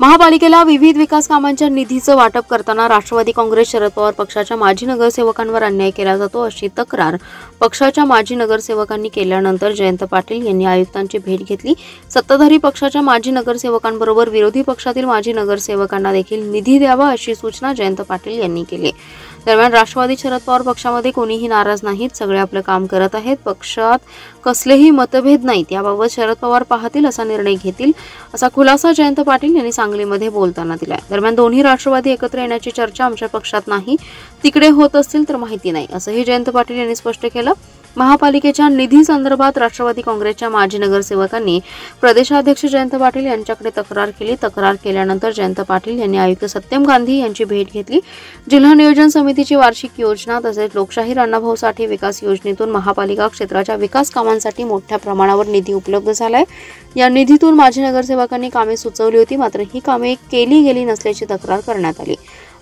महापालिकेला विविध विकास कामांच्या निधीचं वाटप करताना राष्ट्रवादी काँग्रेस शरद पवार पक्षाच्या माजी नगरसेवकांवर अन्याय केला जातो अशी तक्रार पक्षाच्या माजी नगरसेवकांनी केल्यानंतर जयंत पाटील यांनी आयुक्तांची भेट घेतली। सत्ताधारी पक्षाच्या माजी नगरसेवकांबरोबर विरोधी पक्षातील माजी नगरसेवकांना देखील निधी द्यावा अशी सूचना जयंत पाटील यांनी केली। दरम्यान राष्ट्रवादी शरद पवार पक्षामध्ये कोणीही नाराज नाहीत, सगळे आपलं काम करत आहेत, पक्षात कसलेही मतभेद नाहीत, याबाबत शरद पवार पाहतील असा निर्णय घेतील असा खुलासा जयंत पाटील यांनी सांगलीमध्ये बोलताना दिला। दरम्यान दोन्ही राष्ट्रवादी एकत्र येण्याची चर्चा आमच्या पक्षात नाही, तिकडे होत असतील तर माहिती नाही असंही जयंत पाटील यांनी स्पष्ट केलं। महापालिकेच्या निधी संदर्भात राष्ट्रवादी काँग्रेसच्या माजी नगरसेवकांनी प्रदेशाध्यक्ष जयंत पाटील यांच्याकडे तक्रार केली। तक्रार केल्यानंतर जयंत पाटील यांनी आयुक्त सत्यम गांधी यांची भेट घेतली। जिल्हा नियोजन समितीची वार्षिक योजना तसेच लोकशाहीर अण्णाभाऊ साठे विकास योजनेतून महापालिका क्षेत्राच्या विकास कामांसाठी मोठ्या प्रमाणावर निधी उपलब्ध झालाय। या निधीतून माजी नगरसेवकांनी कामे सुचवली होती, मात्र ही कामे केली गेली नसल्याची तक्रार करण्यात आली।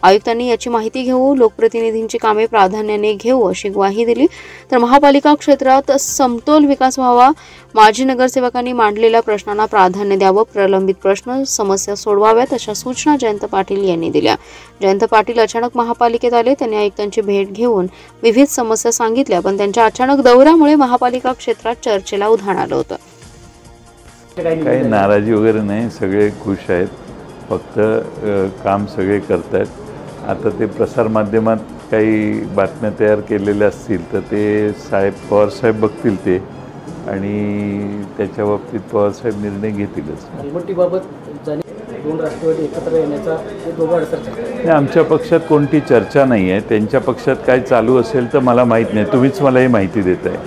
आयुक्तांनी याची माहिती घेऊ, लोकप्रतिनिधींची कामे प्राधान्याने घेऊ अशी ग्वाही दिली। तर महापालिका क्षेत्रात समतोल विकास व्हावा, माजी नगरसेवकांनी मांडलेल्या प्रश्नांना प्राधान्य द्यावं, प्रलंबित प्रश्न समस्या सोडवाव्यात अशा सूचना जयंत पाटील यांनी दिल्या। जयंत पाटील अचानक महापालिकेत आले, त्यांनी आयुक्तांची भेट घेऊन विविध समस्या सांगितल्या, पण त्यांच्या अचानक दौऱ्यामुळे महापालिका क्षेत्रात चर्चेला उधाण आलं होतं। काही नाराजी वगैरे नाही, सगळे खुश आहेत, फक्त काम सगळे करतात। आता ते प्रसार माध्यमात काही बातम्या तयार केलेल्या असतील तर ते पवार साहेब बघतील ते, आणि त्याच्या बाबतीत पवार साहेब निर्णय घेतीलच। दोन राष्ट्रवादी एकत्र येण्याचा नाही, आमच्या पक्षात कोणती चर्चा नाही आहे, त्यांच्या पक्षात काय चालू असेल तर मला माहीत नाही, तुम्हीच मला ही माहिती देताय।